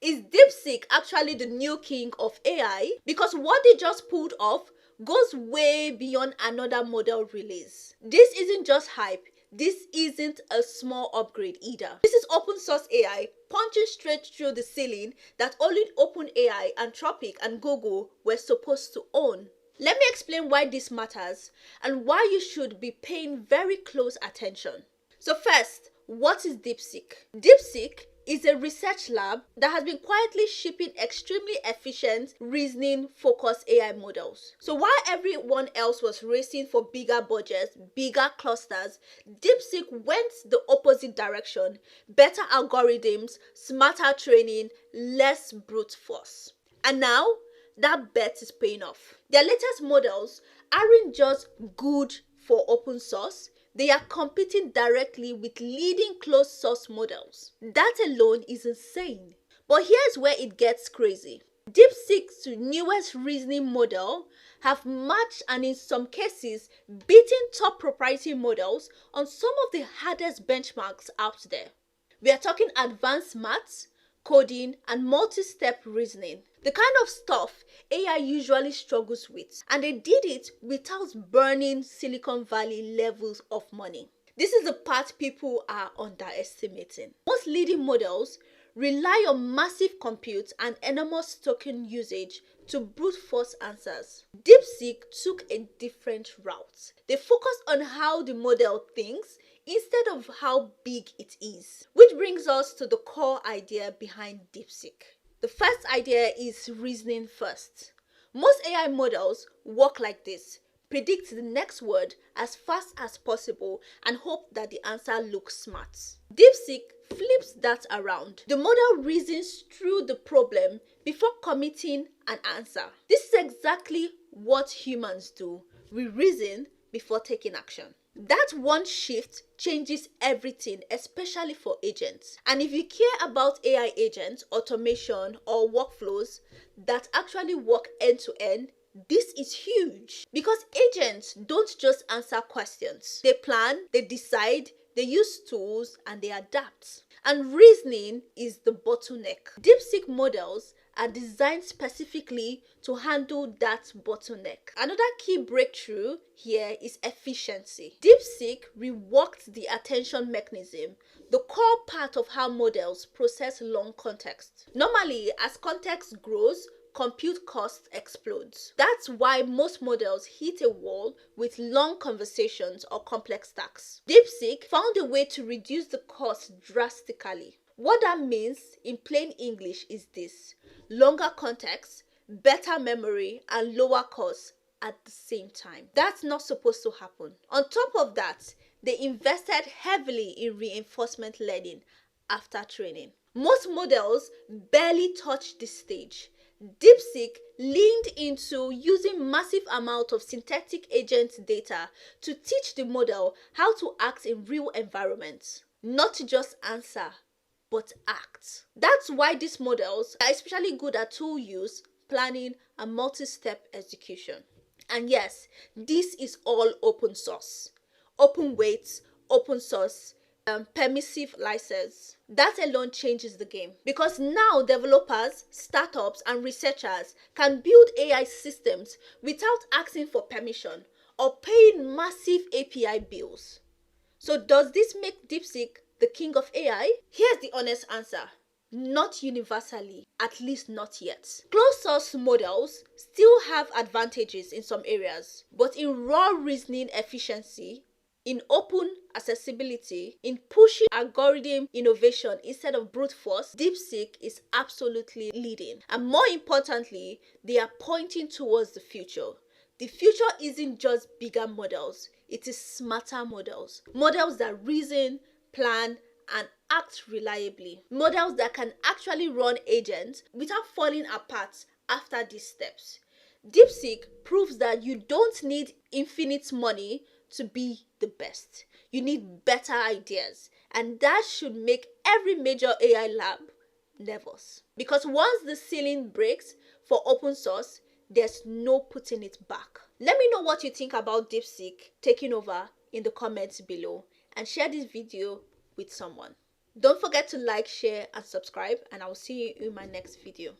Is DeepSeek actually the new king of AI? Because what they just pulled off goes way beyond another model release. This isn't just hype. This isn't a small upgrade either. This is open source AI punching straight through the ceiling that only OpenAI, Anthropic, and Google were supposed to own. Let me explain why this matters and why you should be paying very close attention. So first, what is DeepSeek? DeepSeek is a research lab that has been quietly shipping extremely efficient reasoning-focused AI models. So while everyone else was racing for bigger budgets, bigger clusters, DeepSeek went the opposite direction. Better algorithms, smarter training, less brute force. And now, that bet is paying off. Their latest models aren't just good for open source, they are competing directly with leading closed source models. That alone is insane. But here's where it gets crazy. DeepSeek's newest reasoning model have matched and in some cases beaten top proprietary models on some of the hardest benchmarks out there. We are talking advanced maths, coding, and multi-step reasoning. The kind of stuff AI usually struggles with, and they did it without burning Silicon Valley levels of money. This is the part people are underestimating. Most leading models rely on massive compute and enormous token usage to brute force answers. DeepSeek took a different route. They focused on how the model thinks instead of how big it is. Which brings us to the core idea behind DeepSeek. The first idea is reasoning first. Most AI models work like this. Predict the next word as fast as possible and hope that the answer looks smart. DeepSeek flips that around. The model reasons through the problem before committing an answer. This is exactly what humans do. We reason before taking action. That one shift changes everything, especially for agents. And if you care about AI agents, automation, or workflows that actually work end to end, this is huge. Because agents don't just answer questions. They plan, they decide, they use tools, and they adapt. And reasoning is the bottleneck. DeepSeek models are designed specifically to handle that bottleneck. Another key breakthrough here is efficiency. DeepSeek reworked the attention mechanism, the core part of how models process long context. Normally, as context grows, compute cost explodes. That's why most models hit a wall with long conversations or complex stacks. DeepSeek found a way to reduce the cost drastically. What that means in plain English is this: longer context, better memory, and lower costs at the same time. That's not supposed to happen. On top of that, they invested heavily in reinforcement learning after training. Most models barely touch this stage. DeepSeek leaned into using massive amounts of synthetic agent data to teach the model how to act in real environments. Not to just answer, but act. That's why these models are especially good at tool use, planning, and multi-step execution. And yes, this is all open source. Open weights, open source, permissive license. That alone changes the game, because now developers, startups, and researchers can build AI systems without asking for permission or paying massive API bills. So does this make DeepSeek the king of AI? Here's the honest answer. Not universally, at least not yet. Closed source models still have advantages in some areas, but in raw reasoning efficiency, in open accessibility, in pushing algorithm innovation instead of brute force, DeepSeek is absolutely leading. And more importantly, they are pointing towards the future. The future isn't just bigger models, it is smarter models. Models that reason, plan, and act reliably. Models that can actually run agents without falling apart after these steps. DeepSeek proves that you don't need infinite money to be the best. You need better ideas, and that should make every major AI lab nervous. Because once the ceiling breaks for open source, there's no putting it back. Let me know what you think about DeepSeek taking over in the comments below, and share this video with someone. Don't forget to like, share, and subscribe, and I will see you in my next video.